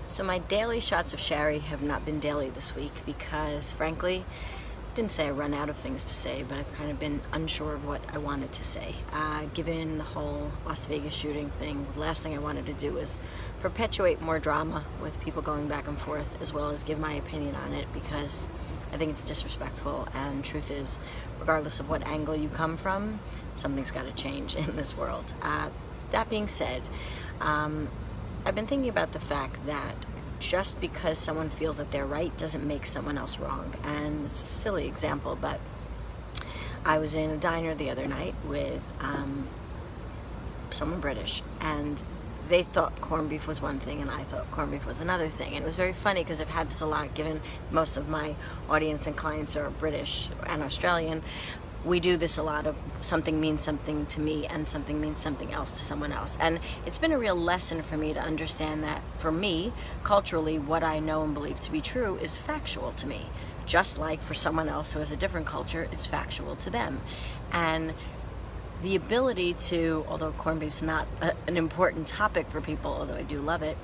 So my daily shots of Shari have not been daily this week because, frankly, didn't say I run out of things to say, but I've kind of been unsure of what I wanted to say. Given the whole Las Vegas shooting thing, the last thing I wanted to do is perpetuate more drama with people going back and forth, as well as give my opinion on it, because I think it's disrespectful, and truth is, regardless of what angle you come from, something's got to change in this world. That being said, I've been thinking about the fact that just because someone feels that they're right doesn't make someone else wrong. And it's a silly example, but I was in a diner the other night with someone British, and they thought corned beef was one thing and I thought corned beef was another thing. And it was very funny because I've had this a lot, given most of my audience and clients are British and Australian. We do this a lot of something means something to me and something means something else to someone else. And it's been a real lesson for me to understand that, for me, culturally, what I know and believe to be true is factual to me. Just like for someone else who has a different culture, it's factual to them. And the ability to, although corned beef's not an important topic for people, although I do love it,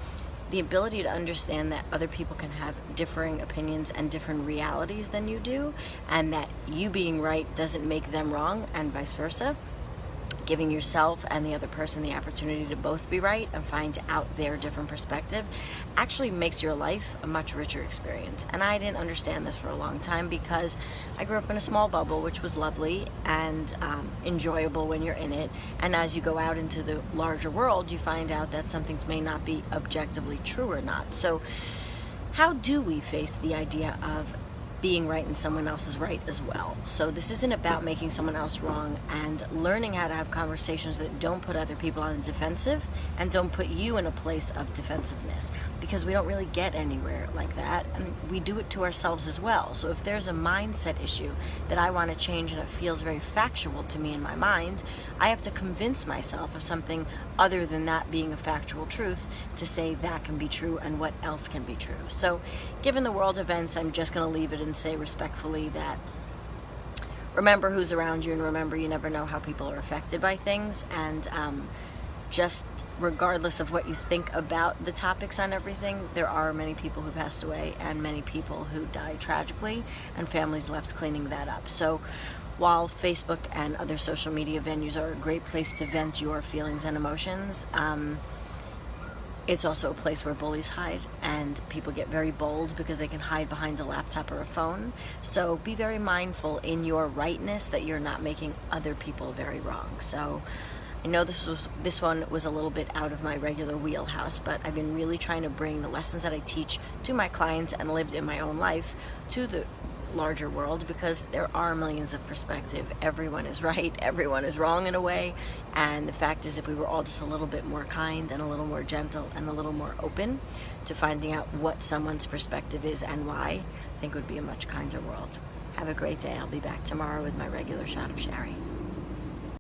the ability to understand that other people can have differing opinions and different realities than you do, and that you being right doesn't make them wrong, and vice versa. Giving yourself and the other person the opportunity to both be right and find out their different perspective actually makes your life a much richer experience. And I didn't understand this for a long time because I grew up in a small bubble, which was lovely and enjoyable when you're in it. And as you go out into the larger world, you find out that some things may not be objectively true or not. So how do we face the idea of being right and someone else is right as well? So this isn't about making someone else wrong, and learning how to have conversations that don't put other people on the defensive and don't put you in a place of defensiveness, because we don't really get anywhere like that, and we do it to ourselves as well. So if there's a mindset issue that I want to change and it feels very factual to me in my mind, I have to convince myself of something other than that being a factual truth to say that can be true and what else can be true. So given the world events, I'm just going to leave it and say respectfully that remember who's around you, and remember you never know how people are affected by things, and just regardless of what you think about the topics on everything, there are many people who passed away and many people who died tragically, and families left cleaning that up. So while Facebook and other social media venues are a great place to vent your feelings and emotions, it's also a place where bullies hide, and people get very bold because they can hide behind a laptop or a phone. So be very mindful in your rightness that you're not making other people very wrong. So I know this one was a little bit out of my regular wheelhouse, but I've been really trying to bring the lessons that I teach to my clients and lived in my own life to the larger world, because there are millions of perspectives. Everyone is right, everyone is wrong in a way, and the fact is, if we were all just a little bit more kind and a little more gentle and a little more open to finding out what someone's perspective is and why, I think it would be a much kinder world. Have a great day. I'll be back tomorrow with my regular shot of Shari.